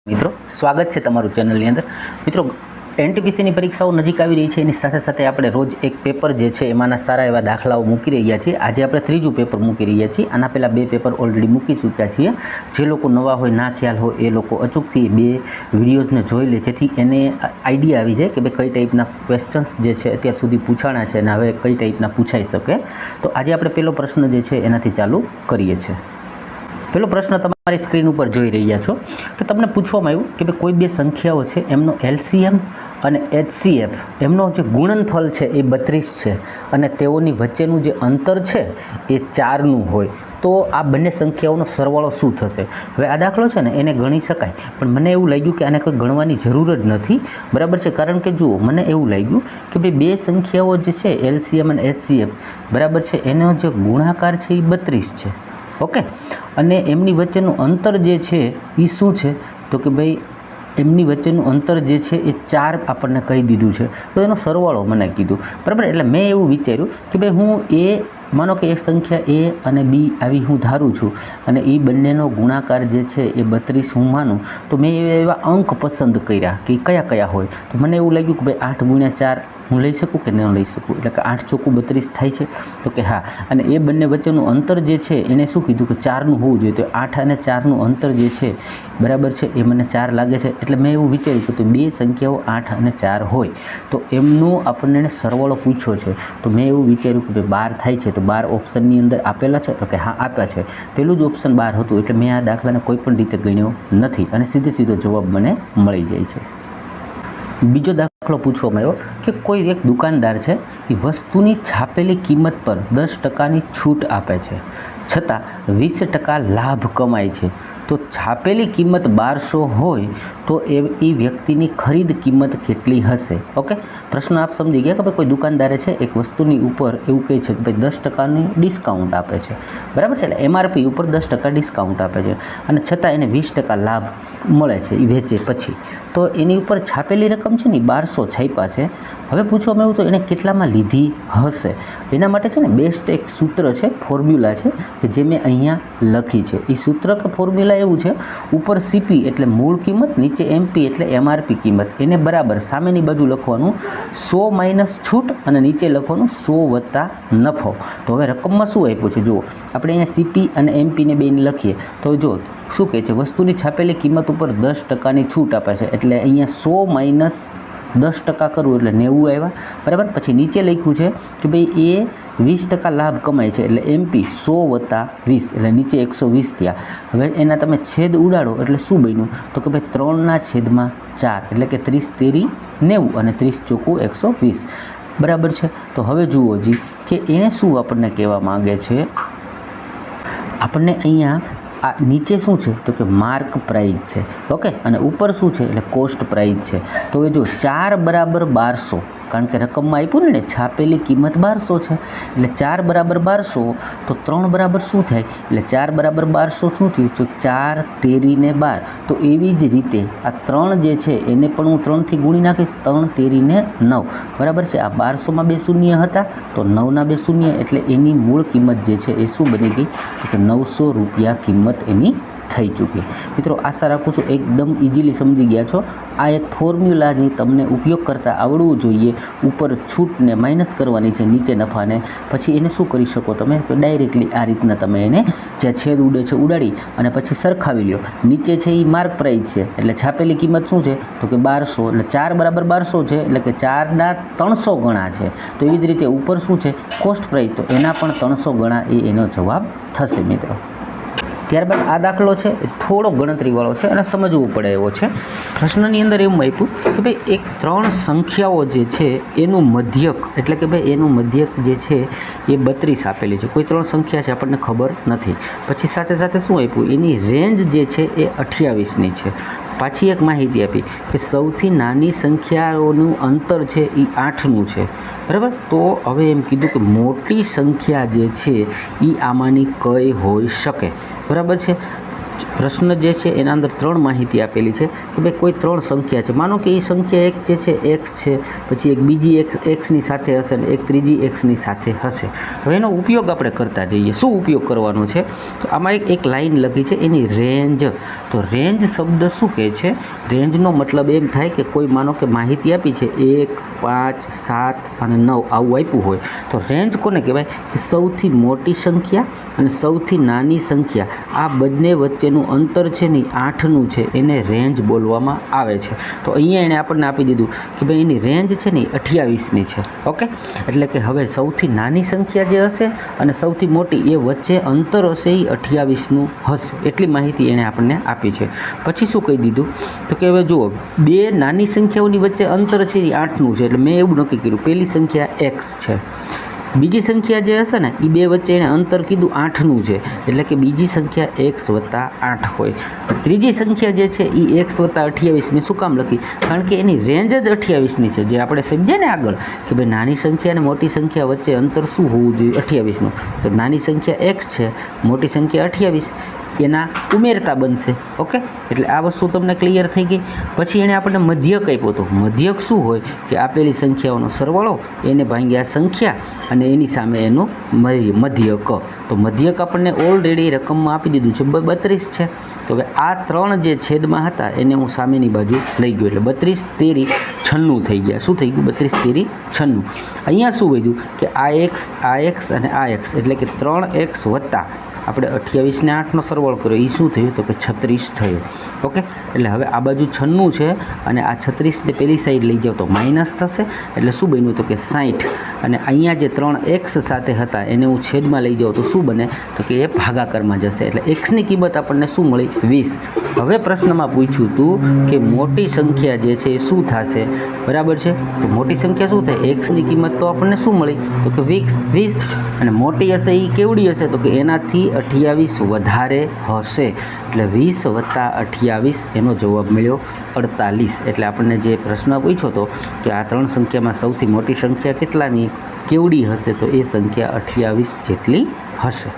મિત્રો સ્વાગત છે તમારું ચેનલની અંદર। મિત્રો એનટીપીસીની પરીક્ષાઓ નજીક આવી રહી છે, એની સાથે સાથે આપણે રોજ એક પેપર જે છે એમાંના સારા એવા દાખલાઓ મૂકી રહ્યા છીએ। આજે આપણે ત્રીજું પેપર મૂકી રહ્યા છીએ। આના પહેલાં બે પેપર ઓલરેડી મૂકી ચૂક્યા છીએ। જે લોકો નવા હોય, ના ખ્યાલ હોય, એ લોકો અચૂકથી બે વિડીયોઝને જોઈ લે, જેથી એને આઈડિયા આવી જાય કે ભાઈ કઈ ટાઈપના ક્વેશ્ચન્સ જે છે અત્યાર સુધી પૂછાણા છે અને હવે કઈ ટાઈપના પૂછાઈ શકે। તો આજે આપણે પહેલો પ્રશ્ન જે છે એનાથી ચાલુ કરીએ છીએ। પહેલો પ્રશ્ન તમારી સ્ક્રીન ઉપર જોઈ રહ્યા છો કે તમને પૂછવામાં આવ્યું કે ભાઈ કોઈ બે સંખ્યાઓ છે, એમનો એલસીએમ અને એચસીએફ એમનો જે ગુણનફળ છે એ 32 છે અને તેઓની વચ્ચેનું જે અંતર છે એ 4નું હોય, તો આ બંને સંખ્યાઓનો સરવાળો શું થશે? હવે આ દાખલો છે ને એને ગણી શકાય, પણ મને એવું લાગ્યું કે આને કોઈ ગણવાની જરૂર જ નથી, બરાબર છે? કારણ કે જુઓ, મને એવું લાગ્યું કે ભાઈ બે સંખ્યાઓ જે છે એલસીએમ અને એચસીએફ, બરાબર છે, એનો જે ગુણાકાર છે એ 32 છે, ઓકે, અને એમની વચ્ચેનું અંતર જે છે એ શું છે? તો કે ભાઈ એમની વચ્ચેનું અંતર જે છે એ 4 આપણને કહી દીધું છે, તો એનો સરવાળો મને કીધું, બરાબર? એટલે મેં એવું વિચાર્યું કે ભાઈ હું માનો કે એક સંખ્યા એ અને બી આવી હું ધારું છું અને એ બંનેનો ગુણાકાર જે છે એ 32 હું માનું, તો મેં એવા અંક પસંદ કર્યા કે કયા કયા હોય। તો મને એવું લાગ્યું કે ભાઈ 8 × 4 હું લઈ શકું કે ન લઈ શકું, એટલે કે 8 ચોખ્ખું 32 થાય છે, તો કે હા। અને એ બંને વચ્ચેનું અંતર જે છે એને શું કીધું કે 4નું હોવું જોઈએ, તો 8 અને 4નું અંતર જે છે, બરાબર છે, એ મને 4 લાગે છે। એટલે મેં એવું વિચાર્યું કે તો બે સંખ્યાઓ 8 અને 4 હોય તો એમનો આપણને સરવાળો પૂછ્યો છે, તો મેં એવું વિચાર્યું કે ભાઈ 12 થાય છે, તો 12 ઓપ્શનની અંદર આપેલા છે, તો કે હા આપ્યા છે। પેલું જ ઓપ્શન 12 હતું, એટલે મેં આ દાખલાને કોઈ પણ રીતે ગણ્યો નથી અને સીધો જવાબ મને મળી જાય છે। બીજો દાખલો પૂછવામાં આવ્યો કે કોઈ એક દુકાનદાર છે એ વસ્તુની છાપેલી કિંમત પર 10%ની છૂટ આપે છે, છતાં 20% લાભ કમાય છે, તો છાપેલી કિંમત 1200 હોય તો એ વ્યક્તિની ખરીદ કિંમત કેટલી હશે? ઓકે, પ્રશ્ન આપ સમજી ગયા કે ભાઈ કોઈ દુકાનદારે છે એક વસ્તુની ઉપર એવું કહે છે કે ભાઈ 10%ની ડિસ્કાઉન્ટ આપે છે, બરાબર છે, એટલે એમઆરપી ઉપર 10% ડિસ્કાઉન્ટ આપે છે અને છતાં એને 20% લાભ મળે છે એ વેચે પછી, તો એની ઉપર છાપેલી રકમ છે ને 1200 છાપ્યા છે। હવે પૂછવામાં એવું તો એને કેટલામાં લીધી હશે? એના માટે છે ને બેસ્ટ એક સૂત્ર છે, ફોર્મ્યુલા છે કે જે મેં અહીંયા લખી છે। એ સૂત્ર કે ફોર્મ્યુલા એવું છે, ઉપર સીપી એટલે મૂળ કિંમત, નીચે એમપી એટલે એમઆરપી કિંમત, એને બરાબર સામેની બાજુ લખવાનું 100 માઇનસ છૂટ અને નીચે લખવાનું 100 વત્તા નફો। તો હવે રકમમાં શું આપ્યું છે જુઓ, આપણે અહીંયા સીપી અને એમપીને બેને લખીએ તો જો શું કહે છે, વસ્તુની છાપેલી કિંમત ઉપર 10%ની છૂટ આપે છે, એટલે અહીંયા 100 માઇનસ 10% કરવું એટલે 90 આવ્યા, બરાબર। પછી નીચે લખ્યું છે કે ભાઈ એ 20% લાભ કમાય છે, એટલે એમપી 100 વત્તા 20 એટલે નીચે 120 થયા। હવે એના તમે છેદ ઉડાડો એટલે શું બન્યું? તો કે ભાઈ 3/4 એટલે કે 30 તેરી 90 અને 30 ચોખ્ખું 120, બરાબર છે। તો હવે જુઓ જી કે એને શું આપણને કહેવા માગે છે, આપણને અહીંયા આ નીચે શું છે તો કે માર્ક પ્રાઇસ છે, ઓકે, અને ઉપર શું છે એટલે કોસ્ટ પ્રાઇસ છે। તો હવે જો 4 બરાબર 1200, કારણ કે રકમમાં આપ્યું ને છાપેલી કિંમત 1200 છે, એટલે 4 બરાબર 1200, તો 3 બરાબર શું થાય? એટલે 4 બરાબર 1200 શું થયું? તો 4 તેરી ને 12, તો એવી જ રીતે આ 3 જે છે એને પણ હું 3થી ગુણી નાખીશ, 3 તેરી ને 9, બરાબર છે। આ 1200માં 2 શૂન્ય હતા તો 9ના 2 શૂન્ય, એટલે એની મૂળ કિંમત જે છે એ શું બની ગઈ? તો કે 900 રૂપિયા કિંમત એની થઈ ચૂકી। મિત્રો આશા રાખું છું એકદમ ઇઝીલી સમજી ગયા છો। આ એક ફોર્મ્યુલાની તમને ઉપયોગ કરતાં આવડવું જોઈએ। ઉપર છૂટને માઇનસ કરવાની છે, નીચે નફાને, પછી એને શું કરી શકો તમે? ડાયરેક્ટલી આ રીતના તમે એને જ્યાં છેદ ઉડે છે ઉડાડી અને પછી સરખાવી લ્યો। નીચે છે એ માર્ક પ્રાઇસ છે, એટલે છાપેલી કિંમત શું છે તો કે 1200, એટલે 4 બરાબર 1200 છે, એટલે કે 4ના 300 ગણા છે। તો એવી જ રીતે ઉપર શું છે કોસ્ટ પ્રાઇસ, તો એના પણ 300 ગણા એ એનો જવાબ થશે મિત્રો। ત્યારબાદ આ દાખલો છે એ થોડો ગણતરીવાળો છે અને સમજવું પડે એવો છે। પ્રશ્નની અંદર એવું આપ્યું કે ભાઈ એક 3 સંખ્યાઓ જે છે એનું મધ્યક, એટલે કે ભાઈ એનું મધ્યક જે છે એ 32 આપેલી છે, કોઈ 3 સંખ્યા છે આપણને ખબર નથી। પછી સાથે સાથે શું આપ્યું, એની રેન્જ જે છે એ 28ની છે। પાછી એક માહિતી આપી કે સૌથી નાની સંખ્યાઓનું અંતર છે એ 8નું છે, બરાબર। તો હવે એમ કીધું કે મોટી સંખ્યા જે છે એ આમાંની કઈ હોઈ શકે, બરાબર છે। પ્રશ્ન જે છે એના અંદર 3 માહિતી આપેલી છે કે ભાઈ કોઈ 3 સંખ્યા છે. માનો કે એ સંખ્યા એક જે છે એક્સ છે, પછી એક બીજી એક્સની સાથે હશે ને એક ત્રીજી એક્સની સાથે હશે. હવે એનો ઉપયોગ આપણે કરતા જઈએ. શું ઉપયોગ કરવાનો છે? તો આમાં એક લાઈન લખી છે એની રેન્જ. તો રેન્જ શબ્દ શું કહે છે? રેન્જનો મતલબ એમ થાય કે કોઈ માનો કે માહિતી આપી છે 1, 5, 7 અને 9 આવું આપ્યું હોય તો રેન્જ કોને કહેવાય? કે સૌથી મોટી સંખ્યા અને સૌથી નાની સંખ્યા આ બંને વચ્ચેનું અંતર છે ને 8નું છે એને રેન્જ બોલવામાં આવે છે. તો અહીંયા એણે આપણને આપી દીધું કે ભાઈ એની રેન્જ છે ને 28ની છે. ઓકે, એટલે કે હવે સૌથી નાની સંખ્યા જે હશે અને સૌથી મોટી એ વચ્ચે અંતર હશે એ 28નું હશે. એટલી માહિતી એણે આપણને આપી છે. પછી શું કહી દીધું? તો કે હવે જુઓ, બે નાની સંખ્યાઓની વચ્ચે અંતર છે એ 8નું છે. એટલે મેં એવું નક્કી કર્યું પહેલી સંખ્યા એક્સ છે, બીજી સંખ્યા જે હશે ને એ બે વચ્ચે એને અંતર કીધું 8નું છે. એટલે કે બીજી સંખ્યા x + 8 હોય. ત્રીજી સંખ્યા જે છે એ x + 28. મેં શું કામ લખી? કારણ કે એની રેન્જ જ 28ની છે. જે આપણે સમજ્યા ને આગળ કે ભાઈ નાની સંખ્યા અને મોટી સંખ્યા વચ્ચે અંતર શું હોવું જોઈએ? 28નું. તો નાની સંખ્યા x છે, મોટી સંખ્યા 28, એના ઉમેરતા બનશે. ઓકે, એટલે આ વસ્તુ તમને ક્લિયર થઈ ગઈ. પછી એણે આપણને મધ્યક આપ્યો હતો. મધ્યક શું હોય? કે આપેલી સંખ્યાઓનો સરવાળો, એને ભાગ્યા સંખ્યા અને એની સામે એનું મધ્યક. તો મધ્યક આપણને ઓલરેડી રકમમાં આપી દીધું છે 32 છે. તો હવે આ 3 જે છેદમાં હતા એને હું સામેની બાજુ લઈ ગયો. એટલે 32 તેરી 96 થઈ ગયા. શું થઈ ગયું? 32 તેરી 96. અહીંયા શું વધ્યું કે આ એક્સ અને આ એક્સ એટલે કે 3x વત્તા આપણે 28 ને 8નો સરવાળો કર્યો એ શું થયું? તો કે 36 થયું. ઓકે, એટલે હવે આ બાજુ 96 છે અને આ 36ને પેલી સાઈડ લઈ જાઓ તો માઇનસ થશે. એટલે શું બન્યું? તો કે 60. અને અહીંયા જે 3x સાથે હતા એને હું છેદમાં લઈ જાઉં તો શું બને? તો કે એ ભાગાકારમાં જશે. એટલે xની કિંમત આપણને શું મળી? 20. હવે પ્રશ્નમાં પૂછ્યું હતું કે મોટી સંખ્યા જે છે એ શું થશે? બરાબર છે, તો મોટી સંખ્યા શું થાય? xની કિંમત તો આપણને શું મળી? તો કે 20. અને મોટી હશે એ કેવડી હશે? તો કે એનાથી 28 વધારે હશે. એટલે 20 + 28 એનો જવાબ મળ્યો 48. એટલે આપણને જે પ્રશ્ન પૂછ્યો હતો કે આ 3 સંખ્યામાં સૌથી મોટી સંખ્યા કેટલાની કેવડી હશે? તો એ સંખ્યા 28 જેટલી હશે.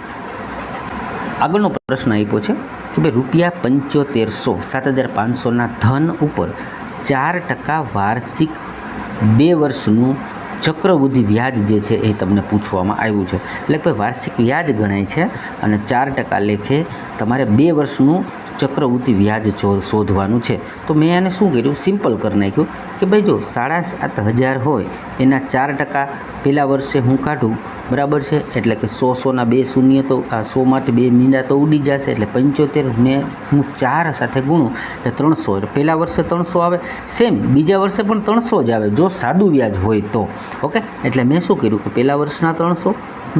આગળનો પ્રશ્ન આપ્યો છે કે ભાઈ ₹7500 7500ના ધન ઉપર 4% વાર્ષિક 2 વર્ષનું ચક્રવૃદ્ધિ વ્યાજ જે છે એ તમને પૂછવામાં આવ્યું છે. એટલે કે વાર્ષિક વ્યાજ ગણાય છે અને 4% લેખે તમારે 2 વર્ષનું ચક્રવૃદ્ધિ વ્યાજ શોધવાનું છે. તો મેં આને શું કર્યું? સિમ્પલ કરી નાખ્યું કે ભાઈ જો 7,500 હોય એના 4% પહેલા વર્ષે હું કાઢું. બરાબર છે, એટલે કે 100ના 2 શૂન્ય તો આ 100 માટે 2 મીંડા તો ઉડી જશે. એટલે 75 ને હું 4 સાથે ગુણું એટલે 300. એટલે પહેલા વર્ષે 300 આવે, સેમ બીજા વર્ષે પણ 300 જ આવે જો સાદું વ્યાજ હોય તો. ઓકે, એટલે મેં શું કર્યું કે પહેલા વર્ષના 300,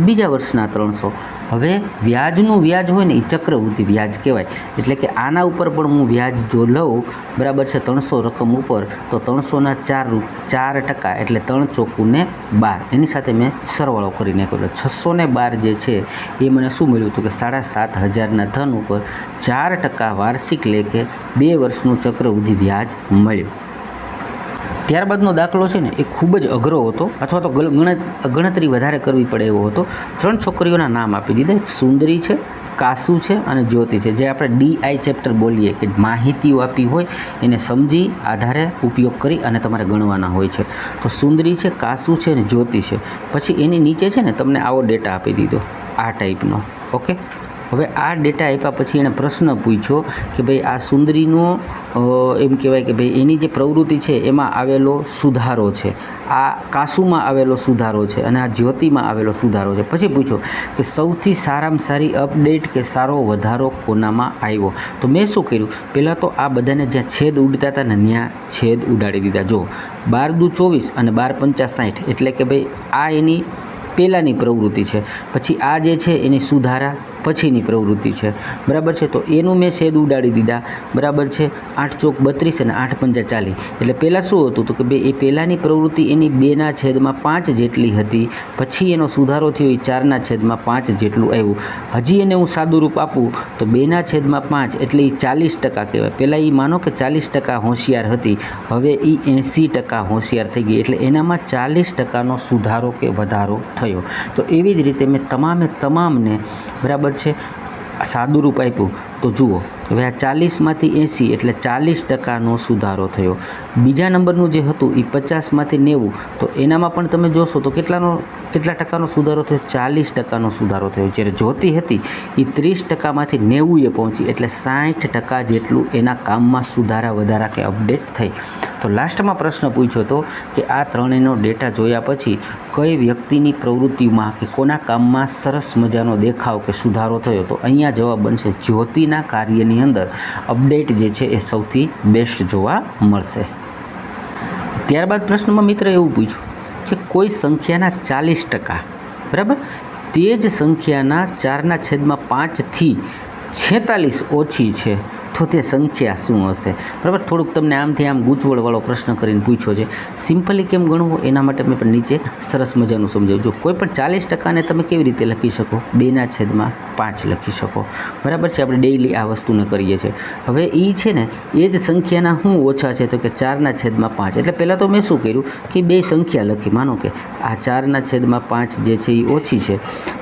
બીજા વર્ષના 300. હવે વ્યાજનું વ્યાજ હોય ને એ ચક્રવૃદ્ધિ વ્યાજ કહેવાય. એટલે કે આના ઉપર પણ હું વ્યાજ જો લઉં, બરાબર છે, 300 રકમ ઉપર, તો 300ના 4% એટલે 3 ચોકું ને 12. એની સાથે મેં સરવાળો કરી નાખ્યો. એટલે 612 જે છે એ મને શું મળ્યું હતું કે 7,500ના ધન ઉપર 4% વાર્ષિક લેખે 2 વર્ષનું ચક્રવૃદ્ધિ વ્યાજ મળ્યું. ત્યારબાદનો દાખલો છે ને એ ખૂબ જ અઘરો હતો, અથવા તો ગણતરી વધારે કરવી પડે એવો હતો. 3 છોકરીઓના નામ આપી દીધા. એક સુંદરી છે, કાસુ છે અને જ્યોતિ છે. જે આપણે DI ચેપ્ટર બોલીએ કે માહિતીઓ આપી હોય એને સમજી આધારે ઉપયોગ કરી અને તમારે ગણવાના હોય છે. તો સુંદરી છે, કાસુ છે અને જ્યોતિ છે. પછી એની નીચે છે ને તમને આવો ડેટા આપી દીધો, આ ટાઈપનો. ઓકે, હવે આ ડેટા આપ્યા પછી એણે પ્રશ્ન પૂછ્યો કે ભાઈ આ સુંદરીનો એમ કહેવાય કે ભાઈ એની જે પ્રવૃત્તિ છે એમાં આવેલો સુધારો છે, આ કાસુમાં આવેલો સુધારો છે અને આ જ્યોતિમાં આવેલો સુધારો છે. પછી પૂછ્યો કે સૌથી સારામાં સારી અપડેટ કે સારો વધારો કોનામાં આવ્યો? તો મેં શું કર્યું? પહેલાં તો આ બધાને જ્યાં છેદ ઉડતા હતા ને ત્યાં છેદ ઉડાડી દીધા. જો 12 દુ 24 અને 12 પંચા 60. એટલે કે ભાઈ આ એની પહેલાંની પ્રવૃત્તિ છે. પછી આ જે છે એની સુધારા પછીની પ્રવૃત્તિ છે. બરાબર છે, તો એનું મેં છેદ ઉડાડી દીધા. બરાબર છે, 8 ચોક 32 અને 8 પંચા 40. એટલે પહેલાં શું હતું? તો કે બે એ પહેલાંની પ્રવૃત્તિ એની 2/5 જેટલી હતી. પછી એનો સુધારો થયો એ 4/5 જેટલું આવ્યું. હજી એને હું સાદું રૂપ આપું તો 2/5 એટલે એ 40% કહેવાય. પહેલાં એ માનો કે 40% હોશિયાર હતી, હવે એ 80% હોશિયાર થઈ ગઈ. એટલે એનામાં 40%નો સુધારો કે વધારો થયો. તો એવી જ રીતે મેં તમામને બરાબર છે સાદું રૂપ આપ્યું તો જુઓ હવે આ 40માંથી 80 એટલે 40% સુધારો થયો. બીજા નંબરનું જે હતું એ 50માંથી 90 તો એનામાં પણ તમે જોશો તો કેટલા ટકાનો સુધારો થયો? 40% સુધારો થયો. જ્યારે જ્યોતિ હતી એ 30%માંથી 90 પહોંચી એટલે 60% જેટલું એના કામમાં સુધારા વધારા કે અપડેટ થઈ. તો લાસ્ટમાં પ્રશ્ન પૂછ્યો હતો કે આ ત્રણેયનો ડેટા જોયા પછી કઈ વ્યક્તિની પ્રવૃત્તિમાં કે કોના કામમાં સરસ મજાનો દેખાવ કે સુધારો થયો? તો અહીંયા જવાબ બનશે જ્યોતિના કાર્યની અંદર અપડેટ જે છે એ સૌથી બેસ્ટ જોવા મળશે. ત્યારબાદ પ્રશ્નમાં મિત્ર એવું પૂછ્યું કે કોઈ સંખ્યાના 40%, બરાબર, તે જ સંખ્યાના 4/5થી 46 ઓછી છે તો તે સંખ્યા શું હશે? બરાબર, થોડુંક તમને આમથી આમ ગૂંચવણવાળો પ્રશ્ન કરીને પૂછ્યો છે. સિમ્પલી કેમ ગણવો એના માટે મેં પણ નીચે સરસ મજાનું સમજાવ્યું. જો કોઈ પણ 40%ને તમે કેવી રીતે લખી શકો? 2/5 લખી શકો. બરાબર છે, આપણે ડેઇલી આ વસ્તુને કરીએ છીએ. હવે એ છે ને એ જ સંખ્યાના શું ઓછા છે? તો કે 4/5. એટલે પહેલાં તો મેં શું કર્યું કે બે સંખ્યા લખી. માનો કે આ 4/5 જે છે એ ઓછી છે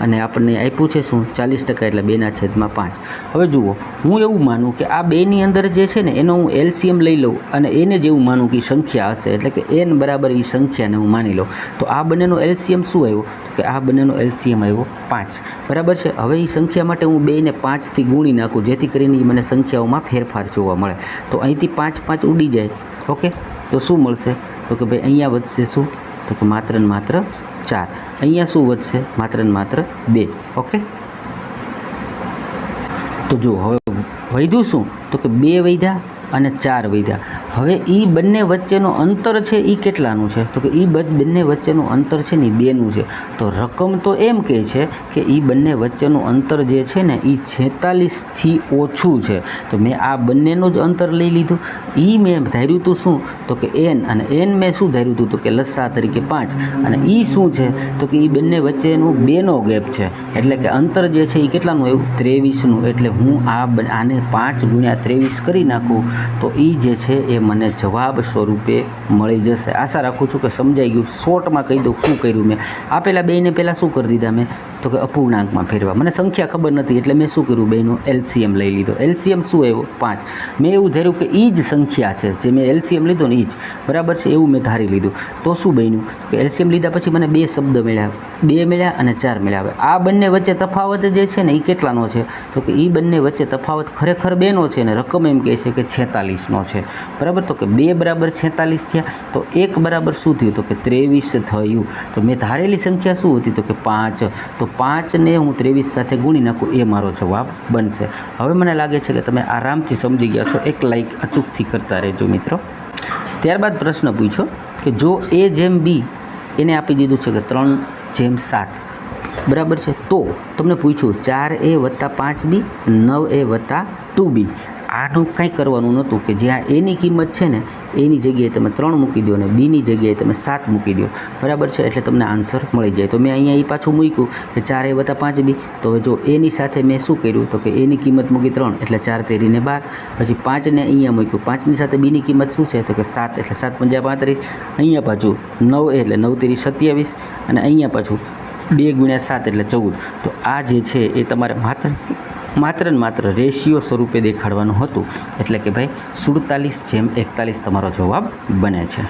અને આપણને આપ્યું છે શું? 40% એટલે 2/5. હવે જુઓ, હું એવું માનું કે આ બેની અંદર જે છે ને એનો હું એલસીએમ લઈ લઉં અને એને જેવું માનું કે સંખ્યા હશે, એટલે કે n બરાબર એ સંખ્યાને હું માની લઉં. તો આ બંનેનો એલસીએમ શું આવ્યો? કે આ બંનેનો એલસીએમ આવ્યો 5. બરાબર છે. હવે એ સંખ્યા માટે હું 2ને 5થી ગુણી નાખું જેથી કરીને મને સંખ્યાઓમાં ફેરફાર જોવા મળે. તો અહીંથી 5 ઉડી જાય. ઓકે, તો શું મળશે? તો કે ભાઈ અહીંયા વધશે શું? તો કે માત્ર ને માત્ર 4. અહીંયા શું વધશે? માત્ર ને માત્ર 2. ઓકે, તો જો હવે વધ્યું શું? તો કે 2 વધ્યા અને 4 વધ્યા. હવે એ બંને વચ્ચેનો અંતર છે એ કેટલાનું છે? તો કે એ બંને વચ્ચેનું અંતર છે ને 2નું છે. તો રકમ તો એમ કહે છે કે એ બંને વચ્ચેનું અંતર જે છે ને એ 46થી ઓછું છે. તો મેં આ બંનેનું જ અંતર લઈ લીધું. એ મેં ધાર્યું હતું શું? તો કે n, અને n મેં શું ધાર્યું હતું? તો કે લસા તરીકે 5. અને એ શું છે? તો કે એ બંને વચ્ચેનું 2નો ગેપ છે. એટલે કે અંતર જે છે એ કેટલાનું આવ્યું? 23નું. એટલે હું આને 5 × 23 કરી નાખું તો એ જે છે એ મને જવાબ સ્વરૂપે મળી જશે. આશા રાખું છું કે સમજાઈ ગયું. શોર્ટમાં કહી દઉં શું કર્યું મેં. આ પહેલાં શું કરી દીધા મેં? તો કે અપૂર્ણાંકમાં ફેરવા. મને સંખ્યા ખબર નથી એટલે મેં શું કર્યું? બેનું એલસીએમ લઈ લીધો. એલસીએમ શું આવ્યો? 5. મેં એવું ધાર્યું કે એ જ સંખ્યા છે જે મેં એલસીએમ લીધો ને એ જ, બરાબર છે, એવું મેં ધારી લીધું. તો શું બન્યું કે એલસીએમ લીધા પછી મને 2 શબ્દ મળ્યા, 2 મળ્યા અને 4 મળ્યા. હવે આ બંને વચ્ચે તફાવત જે છે ને એ કેટલાનો છે? તો કે એ બંને વચ્ચે તફાવત ખરેખર 2નો છે ને રકમ એમ કહે છે કે 46નો છે. બરાબર, તો કે 2 બરાબર 46 થયા. તો 1 બરાબર શું થયું? તો કે 23 થયું. તો મેં ધારેલી સંખ્યા શું હતી? તો કે 5. તો 5ને હું 23 સાથે ગુણી નાખું એ મારો જવાબ બનશે. હવે મને લાગે છે કે તમે આરામથી સમજી ગયા છો. એક લાઈક અચૂકથી કરતા રહેજો મિત્રો. ત્યારબાદ પ્રશ્ન પૂછ્યો કે જો A/B એને આપી દીધું છે કે 3/7, બરાબર છે, તો તમને પૂછ્યું 4A + 5B 9A + 2B. આનું કંઈ કરવાનું નહોતું કે જ્યાં એની કિંમત છે ને એની જગ્યાએ તમે 3 મૂકી દો અને બીની જગ્યાએ તમે 7 મૂકી દો. બરાબર છે, એટલે તમને આન્સર મળી જાય. તો મેં અહીંયા એ પાછું મૂક્યું કે 4A + 5B. તો હવે જો એની સાથે મેં શું કર્યું? તો કે એની કિંમત મૂકી 3 એટલે 4 × 3 = 12. પછી 5ને અહીંયા મૂક્યું. 5ની સાથે બીની કિંમત શું છે? તો કે 7 એટલે 7 × 5 = 35. અહીંયા પાછું 9 એટલે 9 × 3 = 27 અને અહીંયા પાછું 2 × 7 એટલે 14. તો આ જે છે એ તમારે માત્ર ને માત્ર રેશિયો સ્વરૂપે દેખાડવાનું હતું. એટલે કે ભાઈ 47/41 તમારો જવાબ બને છે.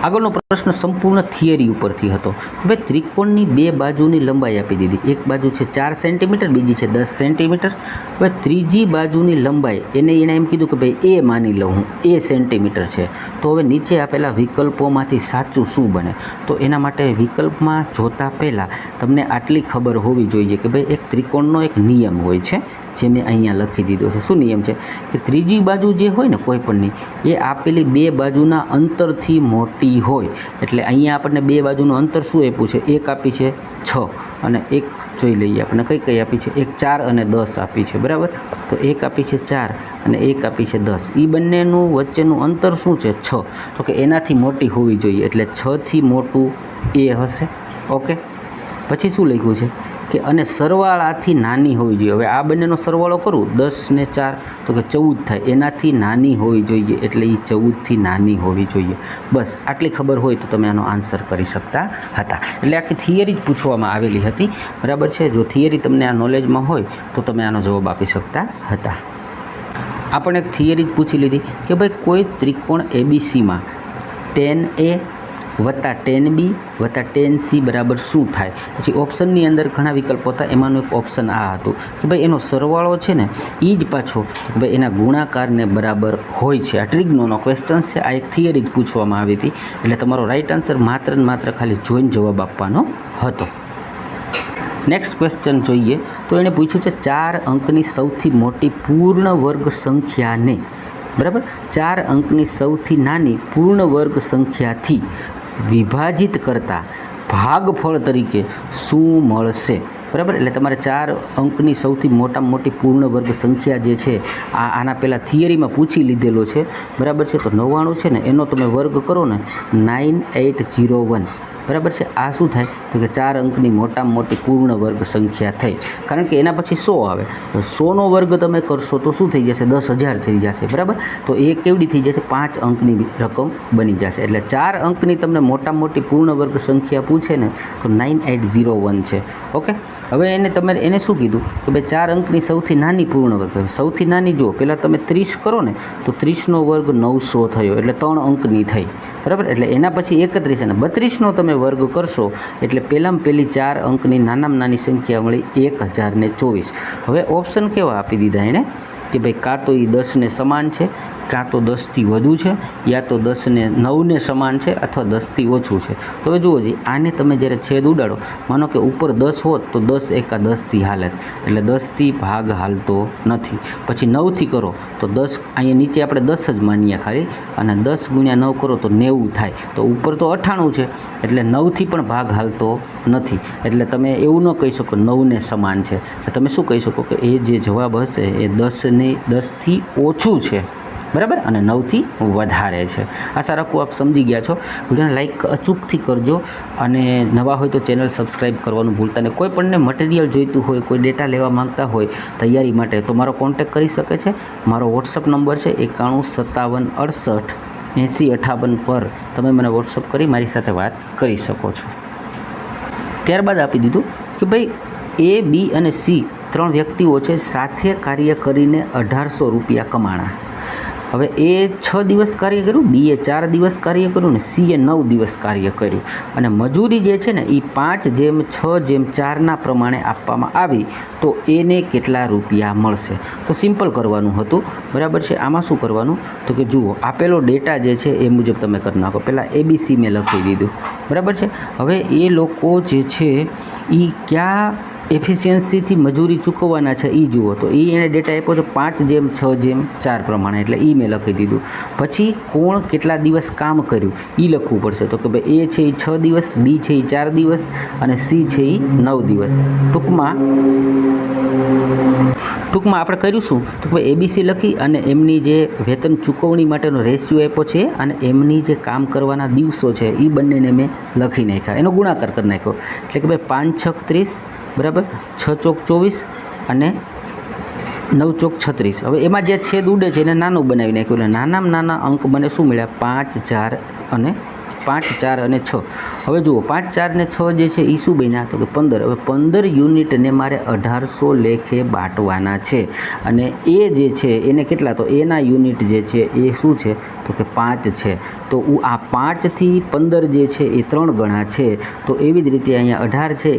આગળનો પ્રશ્ન સંપૂર્ણ થિયરી ઉપરથી હતો. હવે ત્રિકોણની 2 બાજુની લંબાઈ આપી દીધી. એક બાજુ છે 4 સેન્ટીમીટર, બીજી છે 10 સેન્ટીમીટર. હવે ત્રીજી બાજુની લંબાઈ એને એમ કીધું કે ભાઈ એ માની લઉં હું, એ સેન્ટીમીટર છે. તો હવે નીચે આપેલા વિકલ્પોમાંથી સાચું શું બને? તો એના માટે વિકલ્પમાં જોતા પહેલાં તમને આટલી ખબર હોવી જોઈએ કે ભાઈ એક ત્રિકોણનો એક નિયમ હોય છે જે મેં અહીંયા લખી દીધો છે. શું નિયમ છે? કે ત્રીજી બાજુ જે હોય ને કોઈ પણની એ આપેલી 2 બાજુના અંતરથી મોટી હોય. એટલે અહીંયા આપણને 2 બાજુનું અંતર શું આપ્યું છે? એક આપી છે 6 અને એક જોઈ લઈએ આપણે કઈ આપી છે? એક 4 અને 10 આપી છે. બરાબર, તો એક આપી છે 4 અને એક આપી છે 10. એ બંનેનું વચ્ચેનું અંતર શું છે? 6. તો કે એનાથી મોટી હોવી જોઈએ એટલે 6થી મોટું એ હશે. ઓકે, પછી શું લખ્યું છે? કે અને સરવાળાથી નાની હોવી જોઈએ. હવે આ બંનેનો સરવાળો કરું 10 ને 4 તો કે 14 થાય. એનાથી નાની હોવી જોઈએ એટલે એ 14થી નાની હોવી જોઈએ. બસ આટલી ખબર હોય તો તમે આનો આન્સર કરી શકતા હતા. એટલે આખી થિયરી જ પૂછવામાં આવેલી હતી, બરાબર છે. જો થિયરી તમને આ નોલેજમાં હોય તો તમે આનો જવાબ આપી શકતા હતા. આપણે એક થિયરી જ પૂછી લીધી કે ભાઈ કોઈ ત્રિકોણ ABCમાં 10A વત્તા 10B વત્તા 10C બરાબર શું થાય. પછી ઓપ્શનની અંદર ઘણા વિકલ્પો હતા, એમાંનું એક ઓપ્શન આ હતું કે ભાઈ એનો સરવાળો છે ને એ જ પાછો કે ભાઈ એના ગુણાકારને બરાબર હોય છે. આ ટ્રિગ્નોનો ક્વેશ્ચન છે, આ એક થિયરી જ પૂછવામાં આવી હતી. એટલે તમારો રાઈટ આન્સર માત્ર ને માત્ર ખાલી જોઈને જવાબ આપવાનો હતો. નેક્સ્ટ ક્વેશ્ચન જોઈએ તો એણે પૂછ્યું છે 4 અંકની સૌથી મોટી પૂર્ણ વર્ગ સંખ્યાને, બરાબર, 4 અંકની સૌથી નાની પૂર્ણ વર્ગ સંખ્યાથી વિભાજિત કરતાં ભાગફળ તરીકે શું મળશે. બરાબર, એટલે તમારે 4 અંકની સૌથી મોટામાં મોટી પૂર્ણ વર્ગ સંખ્યા જે છે આના પહેલાં થિયરીમાં પૂછી લીધેલો છે, બરાબર છે. તો 99 છે ને એનો તમે વર્ગ કરો ને 9801, બરાબર છે. આ શું થાય તો કે 4 અંકની મોટામાં મોટી પૂર્ણ વર્ગ સંખ્યા થઈ. કારણ કે એના પછી 100 આવે તો 100નો વર્ગ તમે કરશો તો શું થઈ જશે, 10,000 થઈ જશે, બરાબર. તો એ કેવડી થઈ જશે, 5 અંકની રકમ બની જશે. એટલે 4 અંકની તમને મોટામાં મોટી પૂર્ણ વર્ગ સંખ્યા પૂછે ને તો 9801 છે. ઓકે, હવે એને શું કીધું કે ભાઈ 4 અંકની સૌથી નાની પૂર્ણ વર્ગ. સૌથી નાની જો પહેલાં તમે 30 કરો ને તો 30નો વર્ગ 900 થયો એટલે 3 અંકની થઈ, બરાબર. એટલે એના પછી 31 અને 32નો તમે વર્ગ કરશો એટલે પહેલામાં પહેલી 4 અંકની નાનામાં નાની સંખ્યા મળી 1024. હવે ઓપ્શન કેવા આપી દીધા એણે કે ભાઈ કાં તો એ 10ને સમાન છે, કાં તો 10થી વધુ છે, યા તો 10ને 9ને સમાન છે, અથવા 10થી ઓછું છે. તો હવે જુઓ જી, આને તમે જ્યારે છેદ ઉડાડો, માનો કે ઉપર 10 હોત તો 10 એકા 10થી હાલત, એટલે 10થી ભાગ હાલતો નથી. પછી 9થી કરો તો 10, અહીંયા નીચે આપણે 10 જ માનીએ ખાલી, અને 10 ગુણ્યા 9 કરો તો 90 થાય. તો ઉપર તો 98 છે એટલે 9થી પણ ભાગ હાલતો નથી. એટલે તમે એવું ન કહી શકો 9ને સમાન છે. તમે શું કહી શકો કે એ જે જવાબ હશે એ 10થી ઓછું છે, બરાબર, અને 9થી વધારે છે. આશા રાખું આપ સમજી ગયા છો. વિડીયોને લાઈક અચૂકથી કરજો અને નવા હોય તો ચેનલ સબસ્ક્રાઈબ કરવાનું ભૂલતા નહીં. કોઈ પણને મટીરિયલ જોઈતું હોય, કોઈ ડેટા લેવા માંગતા હોય તૈયારી માટે તો મારો કોન્ટેક્ટ કરી શકે છે. મારો વોટ્સઅપ નંબર છે 9157688058 પર તમે મને વોટ્સઅપ કરી મારી સાથે વાત કરી શકો છો. ત્યારબાદ આપી દીધું કે ભાઈ A, B અને C 3 વ્યક્તિઓ છે, સાથે કાર્ય કરીને 1800 રૂપિયા કમાણા. હવે એ 6 દિવસ કાર્ય કર્યું, બીએ 4 દિવસ કાર્ય કર્યું ને સીએ 9 દિવસ કાર્ય કર્યું. અને મજૂરી જે છે ને એ 5/6/4 પ્રમાણે આપવામાં આવી તો એને કેટલા રૂપિયા મળશે. તો સિમ્પલ કરવાનું હતું, બરાબર છે. આમાં શું કરવાનું તો કે જુઓ, આપેલો ડેટા જે છે એ મુજબ તમે કરી નાખો. પહેલાં ABC મેં લખી દીધું, બરાબર છે. હવે એ લોકો જે છે એ ક્યાં એફિશિયન્સીથી મજૂરી ચૂકવવાના છે એ જુઓ. તો એ એને ડેટા આપ્યો છે 5/6/4 પ્રમાણે, એટલે એ મેં લખી દીધું. પછી કોણ કેટલા દિવસ કામ કર્યું એ લખવું પડશે. તો કે ભાઈ એ છે એ 6 દિવસ, બી છે એ 4 દિવસ અને સી છે એ 9 દિવસ. ટૂંકમાં આપણે કર્યું શું તો કે ભાઈ ABC લખી અને એમની જે વેતન ચૂકવણી માટેનો રેશિયો આપ્યો છે અને એમની જે કામ કરવાના દિવસો છે એ બંનેને મેં લખી નાખ્યા, એનો ગુણાકાર કરી નાખ્યો. એટલે કે ભાઈ 5×6 = 30, બરાબર, 6×4 = 24 અને 9×4 = 36. હવે એમાં જે છેદ ઉડે છે એને નાનું બનાવી નાખ્યું. એટલે નાનામાં નાના અંક મને શું મળ્યા 5, 4 અને 6. હવે જુઓ 5, 4 ને 6 જે છે એ શું બન્યા તો કે 15. હવે 15 યુનિટને મારે 1800 લેખે બાંટવાના છે અને એ જે છે એને કેટલા, તો એના યુનિટ જે છે એ શું છે તો કે 5 છે. તો આ 5થી 15 જે છે એ 3 ગણા છે. તો એવી જ રીતે અહીંયા 18 છે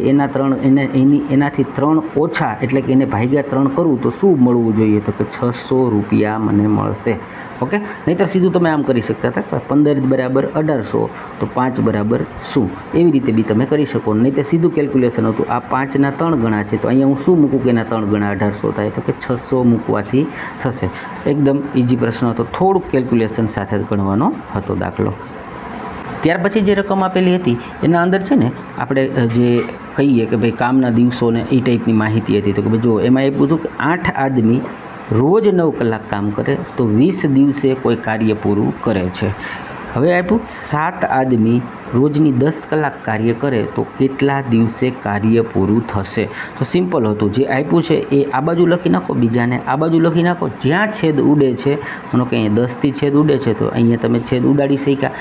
એનાથી 3 ઓછા, એટલે કે એને ભાગ્યા 3 કરવું તો શું મળવું જોઈએ તો કે 600 રૂપિયા મને મળશે. ઓકે, નહીંતર સીધું તમે આમ કરી શકતા હતા 15 = 1800 તો 5 = શું, એવી રીતે બી તમે કરી શકો. નહીં તો સીધું કેલ્ક્યુલેશન હતું. આ 5ના 3 ગણા છે તો અહીંયા હું શું મૂકું કે એના 3 ગણા 1800 થાય તો કે 600 મૂકવાથી થશે. એકદમ ઇઝી પ્રશ્ન હતો, થોડુંક કેલ્ક્યુલેશન સાથે ગણવાનો હતો દાખલો. ત્યાર પછી જે રકમ આપેલી હતી એના અંદર છે ને આપણે જે કહીએ કે ભાઈ કામના દિવસોને એ ટાઈપની માહિતી હતી. તો કે ભાઈ જો એમાં એવું હતું કે 8 આદમી રોજ 9 કલાક કામ કરે તો 20 દિવસે કોઈ કાર્ય પૂરું કરે છે. હવે આપ્યું 7 આદમી રોજની 10 કલાક કાર્ય કરે તો કેટલા દિવસે કાર્ય પૂરું થશે? તો સિમ્પલ હતું, જે આપ્યું છે એ આ બાજુ લખી નાખો, બીજાને આ બાજુ લખી નાખો. જ્યાં છેદ ઉડે છે, માનો કે અહીંયા 10થી છેદ ઉડે છે તો અહીંયા તમે છેદ ઉડાડી શક્યા.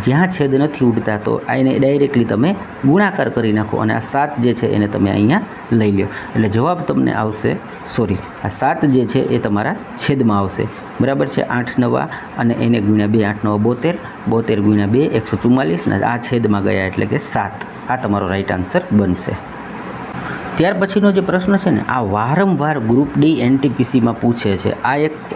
જ્યાં છેદ નથી ઉડતા તો એને ડાયરેક્ટલી તમે ગુણાકાર કરી નાખો અને આ 7 જે છે એને તમે અહીંયા લઈ લો. એટલે જવાબ તમને આવશે, સોરી, આ 7 જે છે એ તમારા છેદમાં આવશે. બરાબર છે. 8 નવા અને એને ગુણ્યા 2, 8 નવા 72, 72 ગુણ્યા 2 144 ને આ છેદમાં ગયા એટલે કે 7. આ તમારો રાઈટ આન્સર બનશે. ત્યાર પછીનો જે પ્રશ્ન છે ને, આ વારંવાર ગ્રુપ ડી એનટીપીસીમાં પૂછે છે.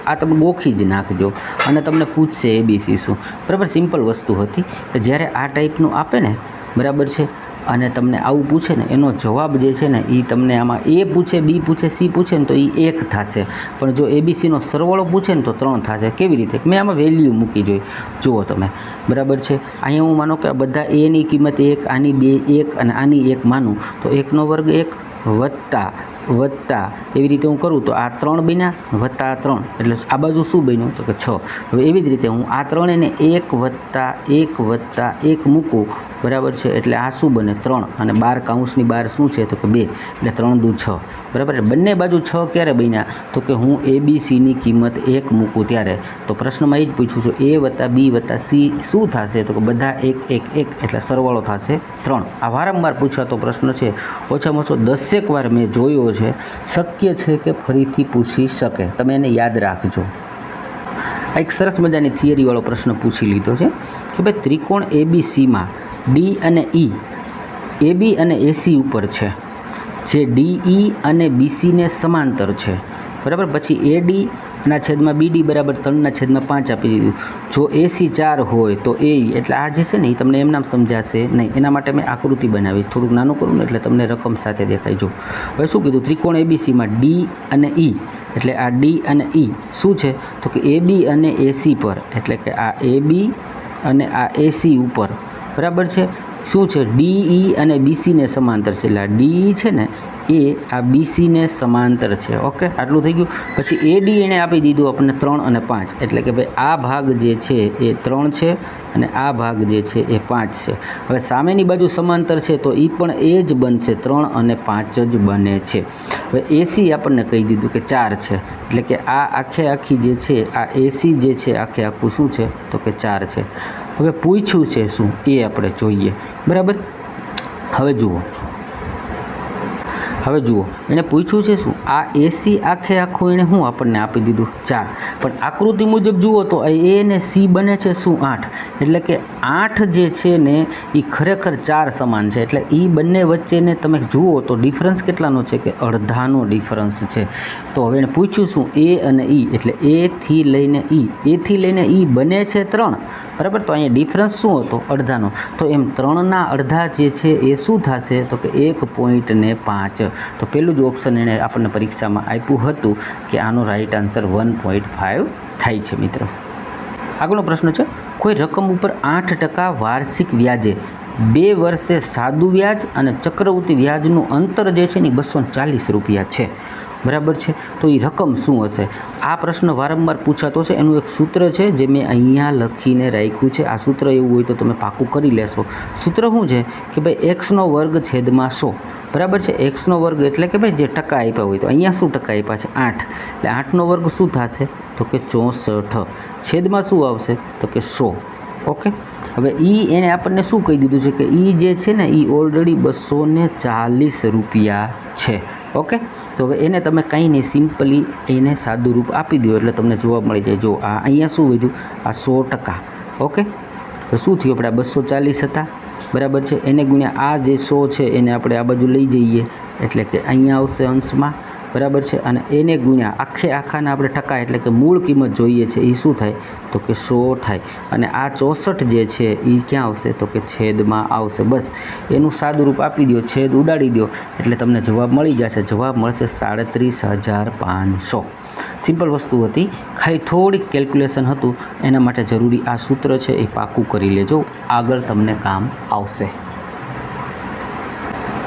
આ તમે ગોખી જ નાખજો અને તમને પૂછશે એબીસી શું. બરાબર, સિમ્પલ વસ્તુ હતી કે જ્યારે આ ટાઈપનું આપે ને, બરાબર છે, અને તમને આવું પૂછે ને એનો જવાબ જે છે ને એ તમને આમાં એ પૂછે, બી પૂછે, સી પૂછે ને તો એ 1 થશે. પણ જો એબીસીનો સરવાળો પૂછે ને તો 3 થશે. કેવી રીતે? મેં આમાં વેલ્યુ મૂકી જોઈ, જુઓ તમે. બરાબર છે. અહીંયા હું માનો કે આ બધા એની કિંમત 1, આની 2 1 અને આની 1 માનું તો 1 નો વર્ગ 1 વત્તા એવી રીતે હું કરું તો આ 3 બન્યા વત્તા 3 એટલે આ બાજુ શું બન્યું તો કે 6. હવે એવી જ રીતે હું આ 3 એને 1 + 1 મૂકું, બરાબર છે, એટલે આ શું બને 3 અને 12 કૌંસની બહાર શું છે તો કે 2 એટલે 3 દુ 6. બરાબર છે. બંને બાજુ 6 ક્યારે બન્યા તો કે હું એબીસીની કિંમત 1 મૂકું ત્યારે. તો પ્રશ્નમાં એ જ પૂછું છું, એ વત્તા બી વત્તા સી શું થશે તો કે બધા 1 1 1 એટલે સરવાળો થશે 3. આ વારંવાર પૂછાતો પ્રશ્ન છે, ઓછામાં ઓછો 10 વાર મેં જોયો છે. શક્ય છે કે ફરીથી પૂછી શકે, તમે એને યાદ રાખજો. આ એક સરસ મજાની થિયરીવાળો પ્રશ્ન પૂછી લીધો છે કે ભાઈ ત્રિકોણ એબીસીમાં ડી અને ઈ એબી અને એસી ઉપર છે, જે ડીઈ અને બીસીને સમાંતર છે. બરાબર. પછી એડી ના છેદમાં બીડી બરાબર 3/5 આપી દીધું. જો એસી 4 હોય તો એ એટલે આ જે છે ને એ તમને એમ નામ સમજાશે નહીં. એના માટે મેં આકૃતિ બનાવી, થોડુંક નાનું કરું ને એટલે તમને રકમ સાથે દેખાય. જો હવે શું કીધું, ત્રિકોણ એબીસીમાં ડી અને ઈ એટલે આ ડી અને ઈ શું છે તો કે એબી અને એસી પર, એટલે કે આ એબી અને આ એસી ઉપર, બરાબર છે, શું છે ડીઈ અને બીસીને સમાંતર છે. એટલે આ ડી છે ને એ આ બીસીને સમાંતર છે. ઓકે, આટલું થઈ ગયું. પછી એડી એણે આપી દીધું આપણને 3 અને 5, એટલે કે ભાઈ આ ભાગ જે છે એ 3 છે અને આ ભાગ જે છે એ 5 છે. હવે સામેની બાજુ સમાંતર છે તો એ પણ એ જ બનશે, 3 અને 5 જ બને છે. હવે એસી આપણને કહી દીધું કે 4 છે, એટલે કે આ આખી જે છે આ એસી જે છે આખું શું છે તો કે 4 છે. હવે પૂછ્યું છે શું એ આપણે જોઈએ. બરાબર. હવે જુઓ એને પૂછ્યું છે શું, આ એસી આખું એને શું આપણને આપી દીધું 4, પણ આકૃતિ મુજબ જુઓ તો એ અને સી બને છે શું 8, એટલે કે 8 જે છે ને એ ખરેખર 4 સમાન છે. એટલે એ બંને વચ્ચેને તમે જુઓ તો ડિફરન્સ કેટલાનો છે કે અડધાનો ડિફરન્સ છે. તો હવે એને પૂછ્યું શું એ અને ઈ, એટલે એથી લઈને ઈ બને છે 3, બરાબર. તો અહીંયા ડિફરન્સ શું હતો અડધાનો, તો એમ 3ના અડધા જે છે એ શું થશે તો કે 1.5. તો પહેલું જ ઓપ્શન એણે આપણને પરીક્ષામાં આપ્યું હતું કે આનો રાઈટ આન્સર 1.5 થાય છે. મિત્રો આગળનો પ્રશ્ન છે, કોઈ રકમ ઉપર 8% વાર્ષિક વ્યાજે 2 વર્ષે સાદું વ્યાજ અને ચક્રવૃત્તિ વ્યાજનું અંતર જે છે ને 240 રૂપિયા છે. બરાબર છે. તો એ રકમ શું હશે? આ પ્રશ્ન વારંવાર પૂછાતો છે. એનું એક સૂત્ર છે જે મેં અહીંયા લખીને રાખ્યું છે. આ સૂત્ર એવું હોય તો તમે પાકું કરી લેશો. સૂત્ર શું છે કે ભાઈ x² / 100. બરાબર છે. x² એટલે કે ભાઈ જે ટકા આપ્યા હોય તો અહીંયા શું ટકા આપ્યા છે 8, એટલે 8નો વર્ગ શું થશે તો કે 64, છેદમાં શું આવશે તો કે 100. ઓકે. હવે એને આપણને શું કહી દીધું છે કે જે છે ને એ ઓલરેડી 240 રૂપિયા છે. ઓકે. તો હવે એને તમે કંઈ નહીં, સિમ્પલી એને સાદું રૂપ આપી દો એટલે તમને જોવા મળી જાય. જો આ અહીંયા શું વધ્યું આ 100%. ઓકે. તો શું થયું, આપણે આ 240 હતા, બરાબર છે, એને ગુણ્યા આ જે 100 છે એને આપણે આ બાજુ લઈ જઈએ એટલે કે અહીંયા આવશે અંશમાં, બરાબર છે, અને એને ગુણ્યા આખાના આપણે ટકા એટલે કે મૂળ કિંમત જોઈએ છે એ શું થાય તો કે 100 થાય. અને આ 64 જે છે એ ક્યાં આવશે તો કે છેદમાં આવશે. બસ એનું સાદું રૂપ આપી દો, છેદ ઉડાડી દો એટલે તમને જવાબ મળી જશે. જવાબ મળશે 37,500. સિમ્પલ વસ્તુ હતી, ખાલી થોડીક કેલ્ક્યુલેશન હતું, એના માટે જરૂરી આ સૂત્ર છે એ પાકું કરી લેજો, આગળ તમને કામ આવશે.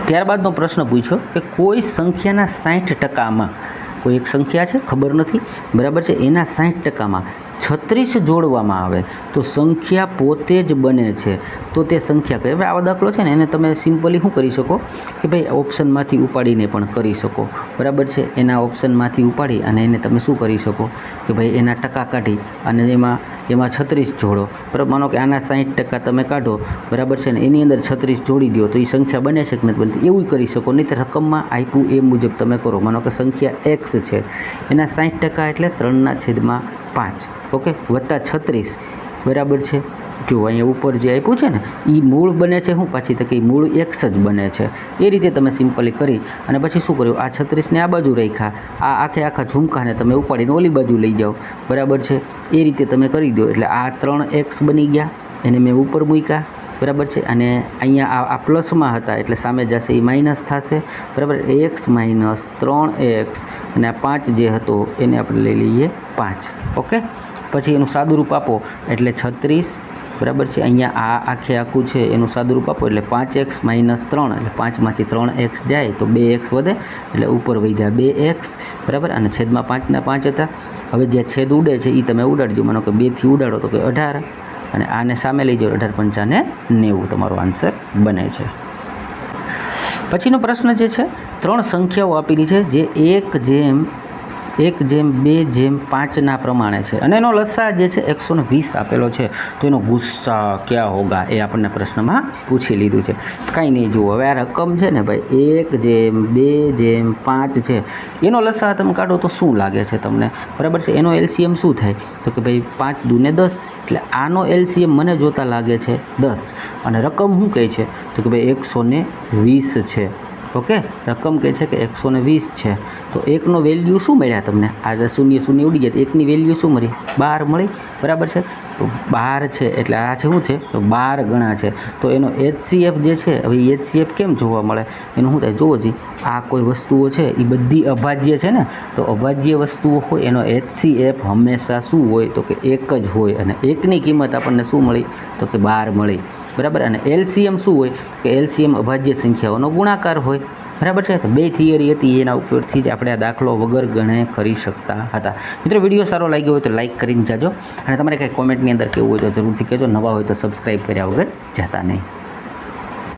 ત્યારબાદનો પ્રશ્ન પૂછ્યો કે કોઈ સંખ્યાના 60%માં, કોઈ એક સંખ્યા છે ખબર નથી, બરાબર છે, એના 60%માં 36 જોડવામાં આવે તો સંખ્યા પોતે જ બને છે તો તે સંખ્યા કઈ. હવે આવો દાખલો છે ને એને તમે સિમ્પલી શું કરી શકો કે ભાઈ ઓપ્શનમાંથી ઉપાડીને પણ કરી શકો, બરાબર છે. એના ઓપ્શનમાંથી ઉપાડી અને એને તમે શું કરી શકો કે ભાઈ એના ટકા કાઢી અને એમાં 36 જોડો, બરાબર. માનો કે આના 60% તમે કાઢો, બરાબર છે ને, એની અંદર 36 જોડી દો તો એ સંખ્યા બને છે કે નથી બનતી, એવું કરી શકો. નહીં તો રકમમાં આપ્યું એ મુજબ તમે કરો. માનો કે સંખ્યા x છે, એના 60% એટલે 3/5, ઓકે, વત્તા 36, બરાબર છે. જો અહીંયા ઉપર જે આપ્યું છે ને એ મૂળ બને છે શું પાછી તો કે મૂળ x જ બને છે. એ રીતે તમે સિમ્પલી કરી અને પછી શું કર્યું, આ 36ને આ બાજુ રાખ્યા, આ આખા ઝુમકાને તમે ઉપાડીને ઓલી બાજુ લઈ જાઓ, બરાબર છે. એ રીતે તમે કરી દો એટલે આ 3x બની ગયા, એને મેં ઉપર મૂક્યા, બરાબર છે. અને અહીંયા આ પ્લસમાં હતા એટલે સામે જશે એ માઇનસ થશે, બરાબર. x માઇનસ 3x અને આ 5 જે હતો એને આપણે લઈ લઈએ 5, ઓકે. પછી એનું સાદુરૂપ આપો એટલે 36, બરાબર છે. અહીંયા આ આખું છે એનું સાદુરૂપ આપો એટલે 5x માઇનસ 3 એટલે 5માંથી 3x જાય તો 2x વધે એટલે ઉપર વધ્યા 2x, બરાબર. અને છેદમાં 5ના 5 હતા. હવે જે છેદ ઉડે છે એ તમે ઉડાડજો. માનો કે 2થી ઉડાડો તો કે 18 અને આને સામે લઈ જાઓ 18 × 5 = 90 તમારો આન્સર બને છે. પછીનો પ્રશ્ન જે છે 3 સંખ્યાઓ આપેલી છે જે 1/2/5 પ્રમાણે છે અને એનો લસા જે છે 120 આપેલો છે. તો એનો ગુસ્સા ક્યાં હોગા એ આપણને પ્રશ્નમાં પૂછી લીધું છે. કાંઈ નહીં, જુઓ હવે આ રકમ છે ને ભાઈ 1/2/5 છે, એનો લસા તમે કાઢો તો શું લાગે છે તમને, બરાબર છે. એનો એલસીએમ શું થાય તો કે ભાઈ 5 દૂને 10 એટલે આનો એલસીએમ મને જોતા લાગે છે 10 અને રકમ શું કહે છે તો કે ભાઈ 120 છે, ઓકે. રકમ કહે છે કે 120 છે. તો એકનો વેલ્યુ શું મળ્યા તમને, આ શૂન્ય ઉડી ગયા, એકની વેલ્યુ શું મળી 12 મળી, બરાબર છે. તો 12 છે એટલે આ છે શું છે તો 12 ગણા છે. તો એનો HCF જે છે, હવે HCF કેમ જોવા મળે એનું શું થાય જોવો જી, આ કોઈ વસ્તુઓ છે એ બધી અભાજ્ય છે ને, તો અભાજ્ય વસ્તુઓ હોય એનો HCF હંમેશા શું હોય તો કે 1 જ હોય અને એકની કિંમત આપણને શું મળી તો કે 12 મળી, બરાબર. અને LCM શું હોય કે LCM અભાજ્ય સંખ્યાઓનો ગુણાકાર હોય, બરાબર છે. તો 2 થિયરી હતી એના ઉપયોગથી જ આપણે આ દાખલો વગર ગણે કરી શકતા હતા. મિત્રો વિડીયો સારો લાગ્યો હોય તો લાઇક કરીને જાજો અને તમારે કંઈ કોમેન્ટની અંદર કહેવું હોય તો જરૂરથી કહેજો. નવા હોય તો સબસ્ક્રાઈબ કર્યા વગર જતા નહીં.